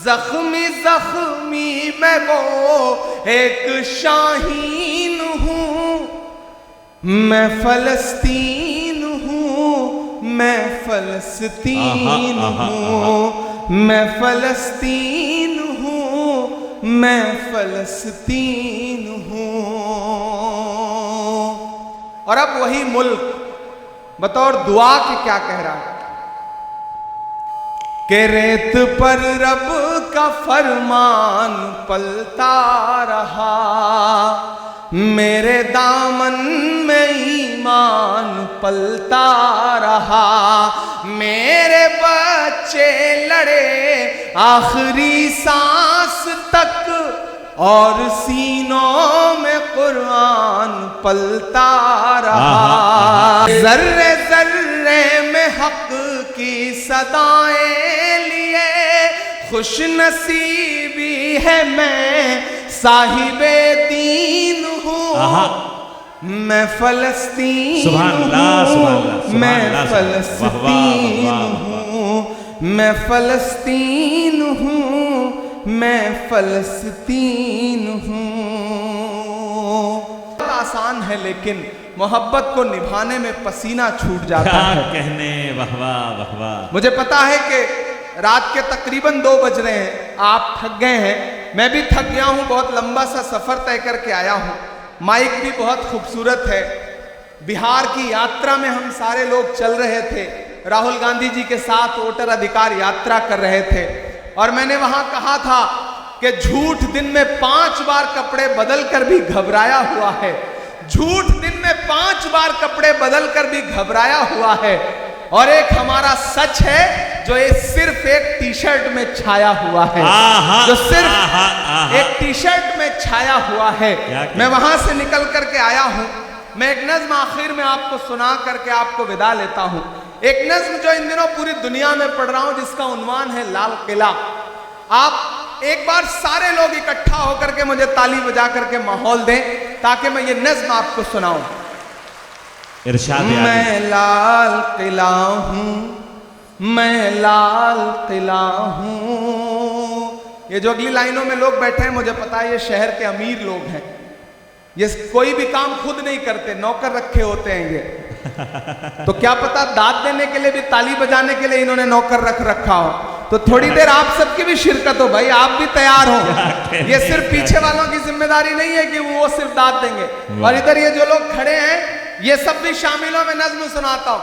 जख्मी जख्मी मैं वो एक शाहीन हूँ, मैं फलस्तीन हूँ, मैं फलस्तीन हूँ, मैं फलस्तीन हूँ, मैं फलस्तीन हूँ। और अब वही मुल्क बतौर दुआ के क्या कह रहा है कि रेत पर रब का फरमान पलता रहा, मेरे दामन में ईमान पलता रहा। मेरे बच्चे लड़े आखिरी सांस तक और सीनों में कुरान पलता रहा। जर्रे जर्रे में हक की सदाएं लिए खुश नसीबी है मैं साहिबे दीन हूँ, मैं फलस्तीन हूँ, मैं फलस्तीन हूँ, मैं फलस्तीन हूँ, मैं फलस्तीन हूँ। आसान है लेकिन मोहब्बत को निभाने में पसीना छूट जाता है। कहने वाह वाह वाह वाह। मुझे पता है कि रात के तकरीबन 2 बज रहे हैं, आप थक गए हैं, मैं भी थक गया हूं, बहुत लंबा सा सफर तय करके आया हूं। माइक भी बहुत खूबसूरत है। बिहार की यात्रा में हम सारे लोग चल रहे थे, राहुल गांधी जी के साथ वोटर अधिकार यात्रा कर रहे थे और मैंने वहां कहा था कि झूठ दिन में 5 बार कपड़े बदल कर भी घबराया हुआ है, झूठ दिन में 5 बार कपड़े बदल कर भी घबराया हुआ है। और एक हमारा सच है जो ये सिर्फ एक टी शर्ट में छाया हुआ है, जो सिर्फ एक टी शर्ट में छाया हुआ है। मैं वहां से निकल करके आया हूं। मैं एक नज्म आखिर में आपको सुना करके आपको विदा लेता हूं। एक नज्म जो इन दिनों पूरी दुनिया में पढ़ रहा हूं, जिसका उन्वान है लाल किला। आप एक बार सारे लोग इकट्ठा होकर के मुझे ताली बजा करके माहौल दें ताकि मैं ये नज्म आपको सुनाऊं। मैं लाल किला हूं, मैं लाल किला हूं। ये जो अगली लाइनों में लोग बैठे हैं, मुझे पता है ये शहर के अमीर लोग हैं, ये कोई भी काम खुद नहीं करते, नौकर रखे होते हैं ये। तो क्या पता दाद देने के लिए भी, ताली बजाने के लिए इन्होंने नौकर रख रखा हो। तो थोड़ी देर आप सबकी भी शिरकत हो भाई, आप भी तैयार हो। ये सिर्फ पीछे वालों की जिम्मेदारी नहीं है कि वो सिर्फ दाद देंगे, और इधर ये जो लोग खड़े हैं ये सब भी शामिल हो। मैं नज्म सुनाता हूं।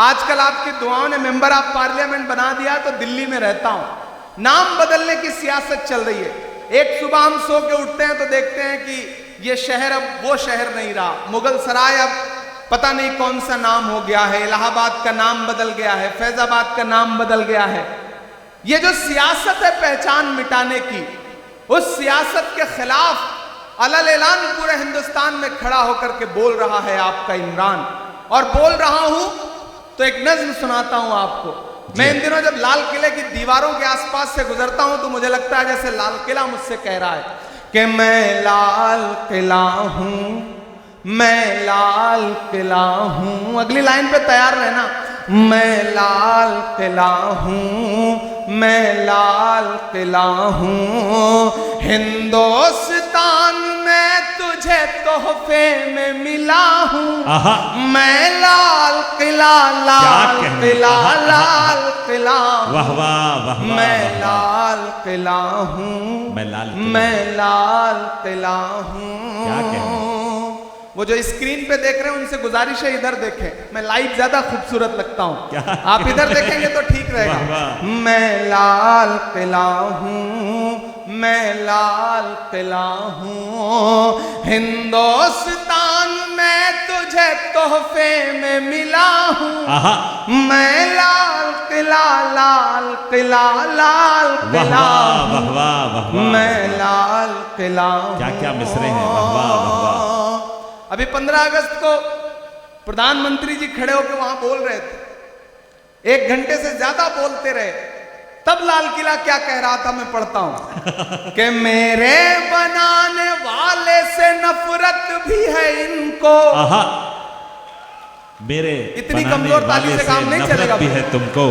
आजकल आपकी दुआओं ने मेंबर ऑफ पार्लियामेंट बना दिया, तो दिल्ली में रहता हूं। नाम बदलने की सियासत चल रही है। एक सुबह हम सो के उठते हैं तो देखते हैं कि ये शहर अब वो शहर नहीं रहा, मुगल सराय अब पता नहीं कौन सा नाम हो गया है, इलाहाबाद का नाम बदल गया है, फैजाबाद का नाम बदल गया है। ये जो सियासत है पहचान मिटाने की, उस सियासत के खिलाफ अलल ऐलान पूरे हिंदुस्तान में खड़ा होकर के बोल रहा है आपका इमरान। और बोल रहा हूं तो एक नज्म सुनाता हूं आपको। मैं इन दिनों जब लाल किले की दीवारों के आसपास से गुजरता हूं तो मुझे लगता है जैसे लाल किला मुझसे कह रहा है कि मैं लाल किला हूं, मैं लाल किला हूं। अगली लाइन पे तैयार रहना। मैं लाल किला हूं, मैं लाल किला हूं, हिंदुस्तान में तुझे तोहफे में मिला हूं। मैं लाल किला, लाल किला, लाल किला, वाह वाह वाह, मैं लाल किला हूं, मैं लाल किला हूं। क्या कहने। वो जो स्क्रीन पे देख रहे हैं उनसे गुजारिश है इधर देखें, मैं लाइव ज्यादा खूबसूरत लगता हूं, आप इधर देखेंगे तो ठीक रहेगा। मैं लाल किला हूं, मैं लाल किला हूं, हिंदुस्तान में तुझे तोहफे में मिला हूं। मैं लाल किला, लाल किला, लाल किला, मैं लाल किला। क्या क्या मिसरे हैं, वाह वाह वाह वाह। अभी 15 अगस्त को प्रधानमंत्री जी खड़े होकर वहां बोल रहे थे, 1 घंटे से ज्यादा बोलते रहे। तब लाल किला क्या कह रहा था मैं पढ़ता हूं कि मेरे बनाने वाले से नफरत भी है इनको। मेरे इतनी कमजोर ताली से काम नहीं चलेगा भी है तुमको।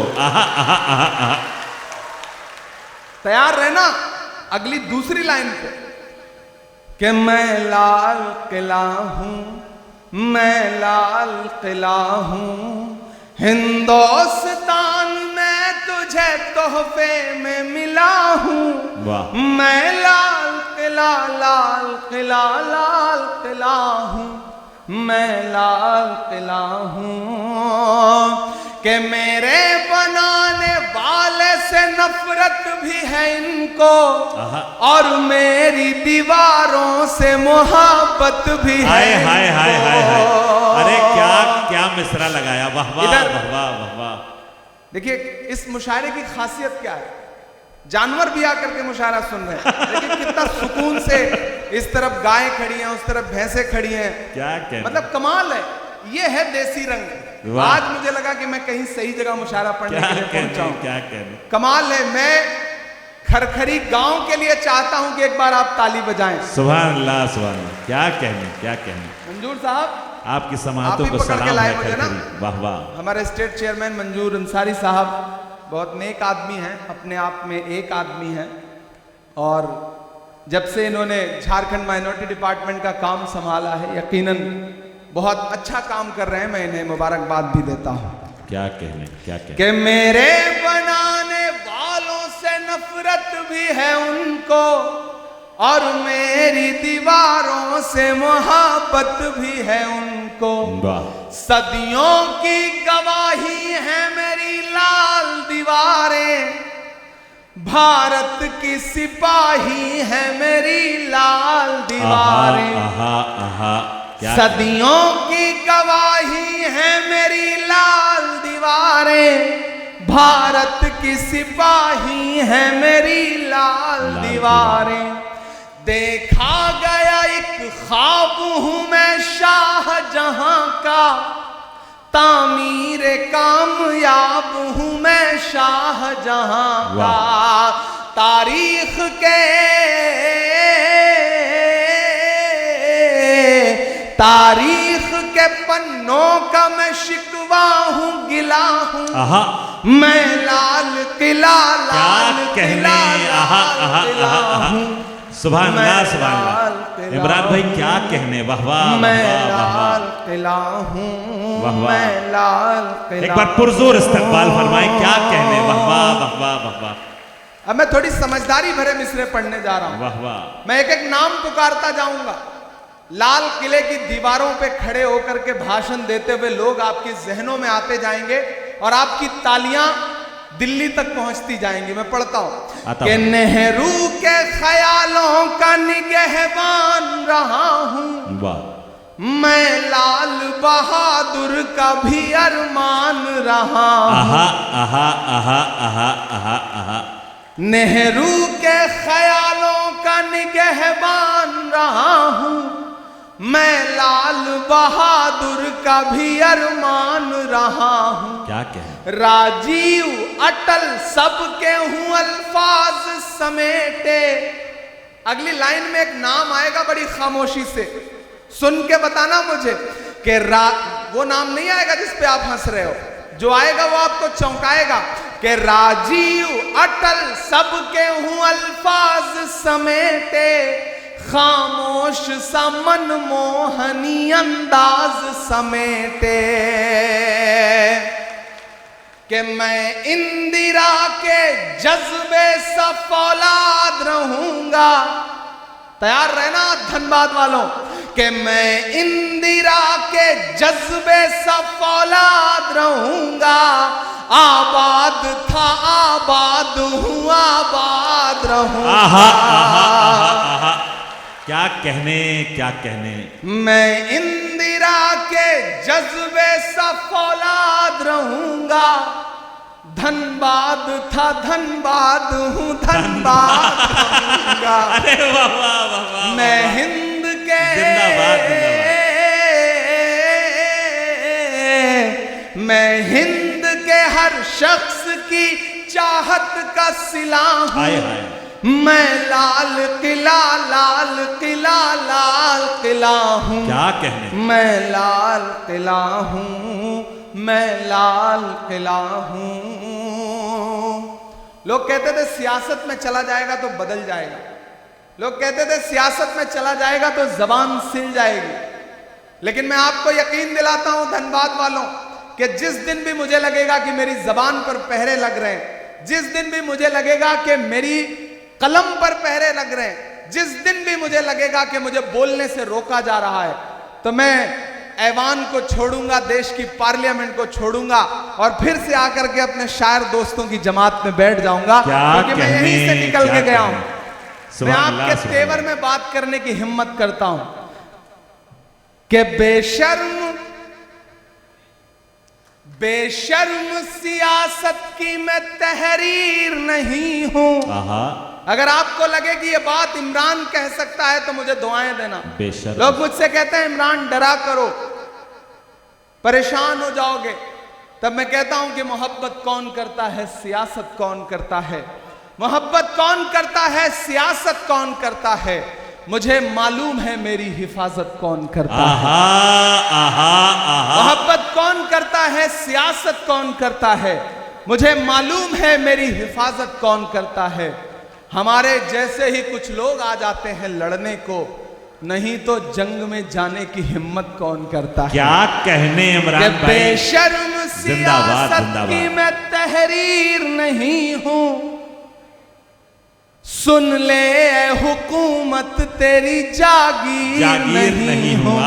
तैयार रहना अगली दूसरी लाइन पे कि मैं लाल किला हूं, मैं लाल किला हूं, हिंदुस्तान में तुझे तोहफे में मिला हूं। मैं लाल किला, लाल किला, लाल किला हूं, मैं लाल किला हूं कि मेरे बनाने वाले से नफरत भी है इनको और मेरी दीवारों से मोहब्बत भी है। हाय हाय हाय हाय हाय, अरे क्या क्या मिसरा लगाया, वाह वाह वाह वाह वाह। देखिए इस मुशायरे की खासियत क्या है, जानवर भी आकर के मुशायरा सुन रहे हैं, लेकिन कितना सुकून से इस तरफ गाय खड़ी हैं, उस तरफ भैंसे खड़ी हैं, क्या कहना। मतलब कमाल है। ये है देसी रंग। आज मुझे लगा कि मैं कहीं सही जगह मुशायरा पढ़ने के लिए पहुंचा हूं। क्या कहने। कमाल है। मैं खरखरी गांव के लिए चाहता हूं कि एक बार आप ताली बजाएं। सुभान अल्लाह, सुभान अल्लाह। क्या कहने, क्या कहने। मंजूर साहब आपकी समातों को सलाम है खरखरी, वाह वाह। हमारे स्टेट चेयरमैन मंजूर अंसारी साहब बहुत नेक आदमी हैं, अपने आप में एक आदमी हैं, और जब से इन्होंने झारखंड माइनॉरिटी डिपार्टमेंट का काम संभाला है यकीनन बहुत अच्छा काम कर रहे हैं। मैं इन्हें मुबारकबाद भी देता हूं। क्या कहने, क्या कहने। कि मेरे बनाने वालों से नफरत भी है उनको और मेरी दीवारों से मोहब्बत भी है उनको। सदियों की गवाही है मेरी लाल दीवारें, भारत की सिपाही है मेरी लाल दीवारें। सदियों की गवाही है मेरी लाल दीवारें, भारत की सिपाही है मेरी लाल दीवारें। देखा गया एक ख्वाब हूं मैं शाहजहां का, तामीर कामयाब हूं मैं शाहजहां का। तारीख के पन्नों का मैं शिकवा हूं, गिला हूं। मैं लाल किला, लाल किला, लाल किला हूं। सुभान अल्लाह, सुभान अल्लाह। इमरान भाई क्या कहने, वाह वाह। मैं लाल किला हूं, मैं लाल किला। एक बार पुरजोर इस्तकबाल फरमाए, क्या कहने, वाह वाह वाह वाह वाह वाह। अब मैं थोड़ी समझदारी भरे मिसरे पढ़ने जा रहा हूं। वाह वाह। मैं एक एक नाम पुकारता जाऊंगा। लाल किले की दीवारों पे खड़े होकर के भाषण देते हुए लोग आपके जहनों में आते जाएंगे और आपकी तालियां दिल्ली तक पहुंचती जाएंगी। मैं पढ़ता हूं कि नेहरू के ख्यालों का निगहबान रहा हूं, मैं लाल बहादुर का भी अरमान रहा आहा आहा आहा आहा आहा आहा। नेहरू के ख्यालों का निगहबान रहा हूं, मैं लाल बहादुर का भी अरमान रहा हूं। क्या कहें? राजीव अटल सबके हूं अल्फाज समेटे। अगली लाइन में एक नाम आएगा बड़ी खामोशी से, सुन के बताना मुझे कि वो नाम नहीं आएगा जिस पे आप हंस रहे हो, जो आएगा वो आपको चौंकाएगा कि राजीव अटल सबके हूं अल्फाज समेटे, खामोश सा मनमोहनी अंदाज समेटे। कि मैं इंदिरा के जज्बे सा फौलाद रहूंगा। तैयार रहना धनबाद वालों, कि मैं इंदिरा के जज्बे सा फौलाद रहूंगा। आबाद था आबाद हूं आबाद रहूंगा। आहा आहा आहा आहा। क्या कहने क्या कहने। मैं इंदिरा के जज्बे सा फौलाद रहूंगा। धनबाद था धनबाद हूं धनबाद रहूंगा। अरे वाह वाह वाह वाह। मैं हिंद के जिंदाबाद मैं हिंद के हर शख्स की चाहत का सिला हूं। हाय हाय। मैं लाल किला लाल किला लाल किला हूं। क्या कहने। मैं लाल किला हूं, मैं लाल किला हूं। लोग कहते थे सियासत में चला जाएगा तो बदल जाएगा, लोग कहते थे सियासत में चला जाएगा तो जबान सिल जाएगी। लेकिन मैं आपको यकीन दिलाता हूं धनबाद वालों कि जिस दिन भी मुझे लगेगा कि मेरी जबान पर पहरे लग रहे हैं, जिस दिन भी मुझे लगेगा कि मेरी कलम पर पहरे लग रहे हैं, जिस दिन भी मुझे लगेगा कि मुझे बोलने से रोका जा रहा है, तो मैं ऐवान को छोड़ूंगा, देश की पार्लियामेंट को छोड़ूंगा और फिर से आकर के अपने शायर दोस्तों की जमात में बैठ जाऊंगा, क्योंकि मैं यहीं से निकल के गया हूं। मैं आपके तेवर में बात करने की हिम्मत करता हूं कि बेशर्म सियासत की मैं तहरीर नहीं हूं। अगर आपको लगे कि ये बात इमरान कह सकता है तो मुझे दुआएं देना। लोग मुझसे कहते हैं इमरान डरा करो, परेशान हो जाओगे, तब मैं कहता हूं कि मोहब्बत कौन करता है, सियासत कौन करता है। मोहब्बत कौन करता है, सियासत कौन करता है। मुझे मालूम है मेरी हिफाजत कौन करता है। मोहब्बत कौन करता है, सियासत कौन करता है। मुझे मालूम है मेरी हिफाजत कौन करता है। हमारे जैसे ही कुछ लोग आ जाते हैं लड़ने को, नहीं तो जंग में जाने की हिम्मत कौन करता है। क्या कहने इमरान भाई। बेशर्म सियासत की मैं तहरीर नहीं हूं। सुन ले हुकूमत तेरी जागीर नहीं हूं।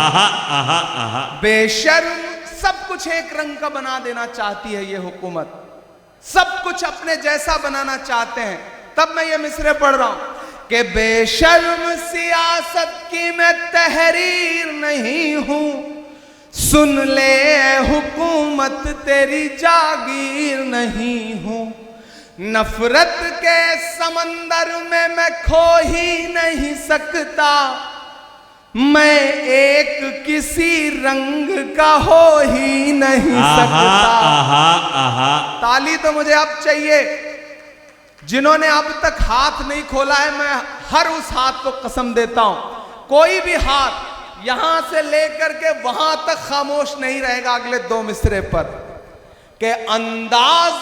बेशर्म सब कुछ एक रंग का बना देना चाहती है ये हुकूमत, सब कुछ अपने जैसा बनाना चाहते हैं। तब मैं ये मिसरे पढ़ रहा हूं कि बेशर्म सियासत की मैं तहरीर नहीं हूं। सुन ले हुकूमत तेरी जागीर नहीं हूं। नफरत के समंदर में मैं खो ही नहीं सकता। मैं एक किसी रंग का हो ही नहीं सकता। ताली तो मुझे अब चाहिए जिन्होंने अब तक हाथ नहीं खोला है। मैं हर उस हाथ को कसम देता हूं, कोई भी हाथ यहां से लेकर के वहां तक खामोश नहीं रहेगा अगले दो मिसरे पर। कि अंदाज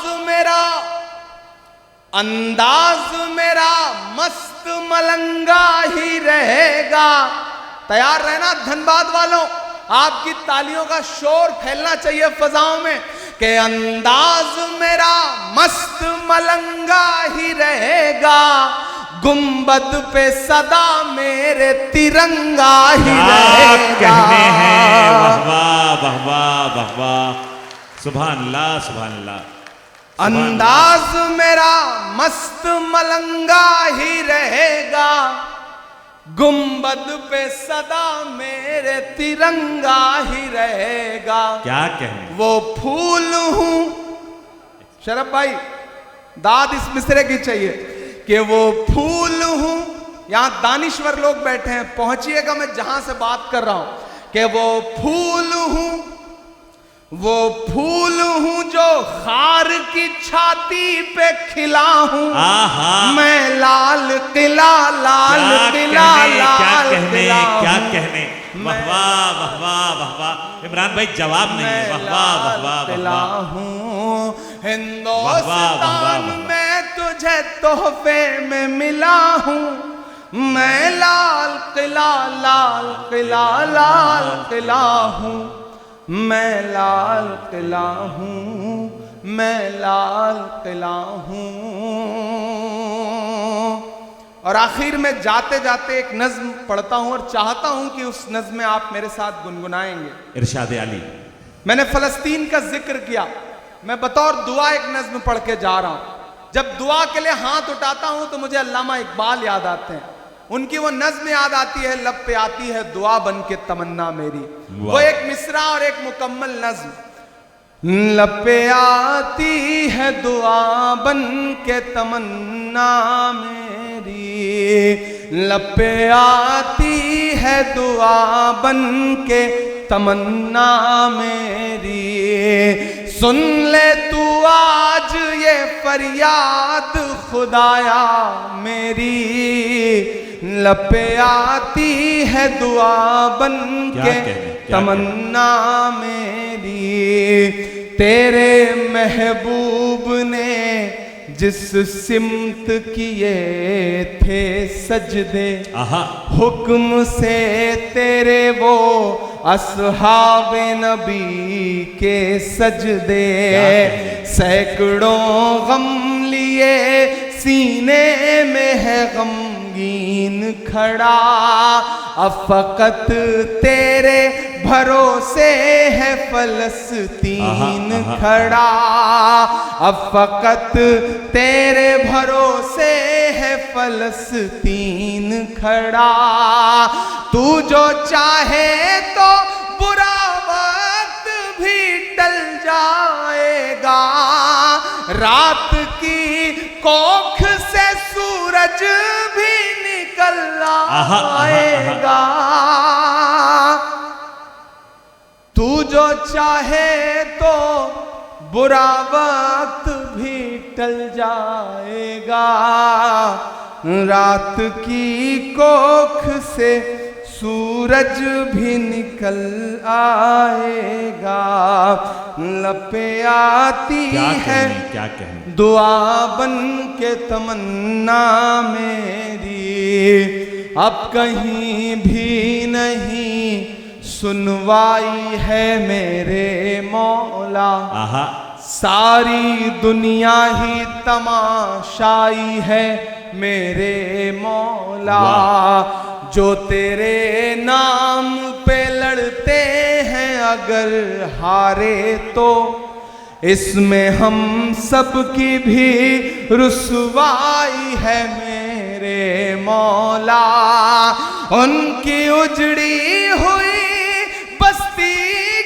मेरा मस्त मलंगा ही रहेगा। तैयार रहना धनबाद वालों, आपकी तालियों का शोर फैलना चाहिए फजाओं में। कि अंदाज मेरा मस्त मलंगा ही रहेगा। गुंबद पे सदा मेरे तिरंगा ही रहेगा। कहने हैं वाह वाह वाह वाह वाह। सुभान अल्लाह सुभान अल्लाह। अंदाज मेरा मस्त मलंगा ही रहेगा। गुंबद पे सदा मेरे तिरंगा ही रहेगा। क्या कहें, वो फूल हूं, शरफ भाई दाद इस मिसरे की चाहिए कि वो फूल हूं। यहां दानिश्वर लोग बैठे हैं, पहुंचिएगा मैं जहां से बात कर रहा हूं कि वो फूल हूं, वो फूल हूं जो खार की छाती पे खिला हूं। मैं लाल किला, लाल किला, लाल किला, क्या कहने, वाह वाह वाह वाह वाह वाह। इमरान भाई जवाब नहीं है, वाह वाह वाह वाह हूँ। हिंदुस्तान में तुझे तोहफे में मिला हूँ। मैं लाल किला, लाल किला, लाल किला हूँ। मैं लाल किला हूँ, मैं लाल किला हूँ। और आखिर में जाते जाते एक नज्म पढ़ता हूं और चाहता हूं कि उस नज्म में आप मेरे साथ गुनगुनाएंगे। इरशाद अली। मैंने फलस्तीन का जिक्र किया, मैं बतौर दुआ एक नज्म पढ़ के जा रहा हूं। जब दुआ के लिए हाथ उठाता हूं तो मुझे अल्लामा इकबाल याद आते हैं। उनकी वो नज्म याद आती है, लब पे आती है दुआ बन के तमन्ना मेरी। वो एक मिसरा और एक मुकम्मल नज्म। लब पे आती है दुआ बन के तमन्ना मेरी, लब पे आती है दुआ बन के तमन्ना मेरी। सुन ले तू आज ये फरियाद खुदाया मेरी, लब पे आती है दुआ बन के तमन्ना मेरी। तेरे महबूब ने जिस सिमत किए थे सजदे, हुक्म से तेरे वो असहाबे नबी के सजदे। सैकड़ों गम लिए सीने में है गमगीन खड़ा, अब फकत तेरे भरोसे है फलस्तीन खड़ा। अब फकत तेरे भरोसे है फलस्तीन खड़ा। तू जो चाहे तो बुरा वक्त भी टल जाएगा, रात की कोख से सूरज भी निकल आएगा। तू जो चाहे तो बुरा वक्त भी टल जाएगा, रात की कोख से सूरज भी निकल आएगा। लपे आती है क्या कहें दुआ बन के तमन्ना मेरी। अब कहीं भी नहीं सुनवाई है मेरे मौला, सारी दुनिया ही तमाशाई है मेरे मौला। जो तेरे नाम पे लड़ते हैं अगर हारे तो इसमें हम सब की भी रुसवाई है मेरे मौला। उनकी उजड़ी हुई बस्ती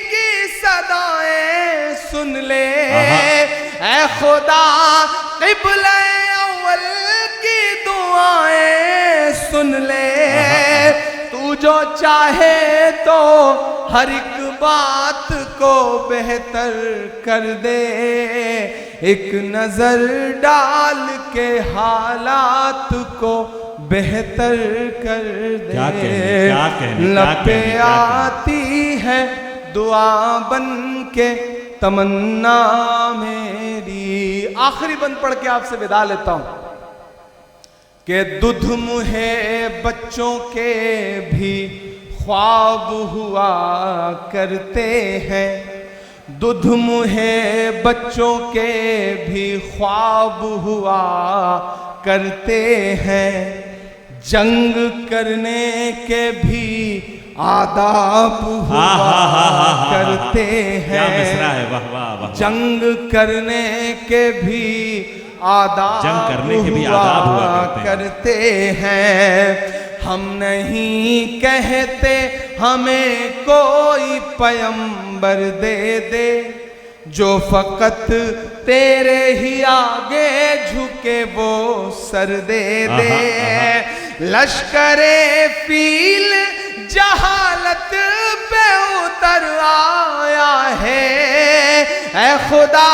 की सदाएं सुन ले ऐ खुदा, क़िबला अव्वल की दुआएं सुन ले। तू जो चाहे तो हर एक बात को बेहतर कर दे, एक नजर डाल के हालात को बेहतर कर दे। क्या कहने, लपे आती है दुआ बन के तमन्ना मेरी। आखिरी बंद पढ़ के आपसे विदा लेता हूं कि दुध मुहे बच्चों के भी ख्वाब हुआ करते हैं, दुध मुहे बच्चों के भी ख्वाब हुआ करते हैं। जंग करने के भी आदाब हुआ करते हैं। वाह वाह वाह। जंग करने के भी आदाब जंग करने के भी आदाब हुआ करते हैं। हम नहीं कहते हमें कोई पैगंबर दे दे, जो फकत तेरे ही आगे झुके वो सर दे दे। लश्करे फील जहालत पे उतर आया है, ऐ खुदा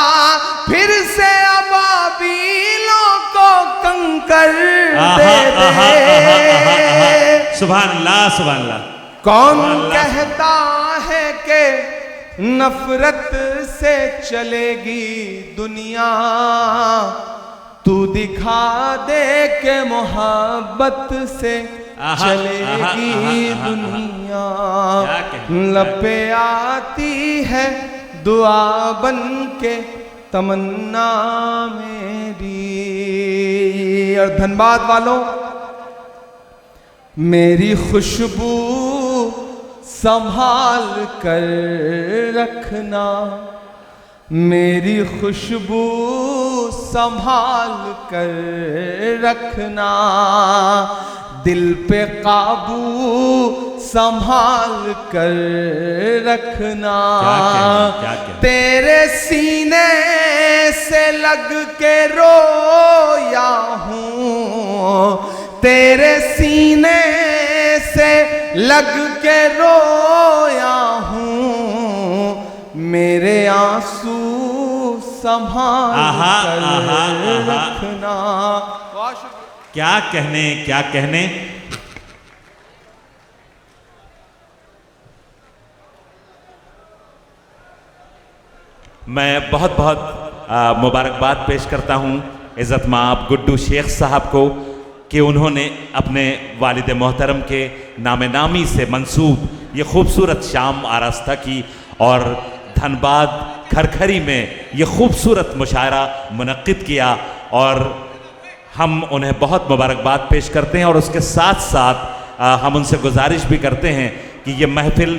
फिर से अबाबीलों को कंकर दे दे। सुभान अल्लाह, सुभान अल्लाह। कौन कहता है कि नफरत से चलेगी दुनिया, तू दिखा दे के मोहब्बत से चलेगी दुनिया। लपे आती है दुआ बन के तमन्ना मेरी। और धनबाद वालों, मेरी खुशबू संभाल कर रखना, मेरी खुशबू संभाल कर रखना, दिल पे काबू संभाल कर रखना। क्या तेरे सीने से लग के रोया हूँ, तेरे सीने से लग के रोया हूँ, मेरे आंसू संभाल कर रखना। क्या कहने, क्या कहने। मैं बहुत बहुत मुबारकबाद पेश करता हूँ इज़्ज़त माब गुड्डू शेख साहब को कि उन्होंने अपने वालिद मोहतरम के नामे नामी से मंसूब ये खूबसूरत शाम आरास्ता की और धनबाद खरखरी में ये खूबसूरत मुशायरा मुनक्किद किया, और हम उन्हें बहुत मुबारकबाद पेश करते हैं। और उसके साथ साथ हम उनसे गुजारिश भी करते हैं कि ये महफिल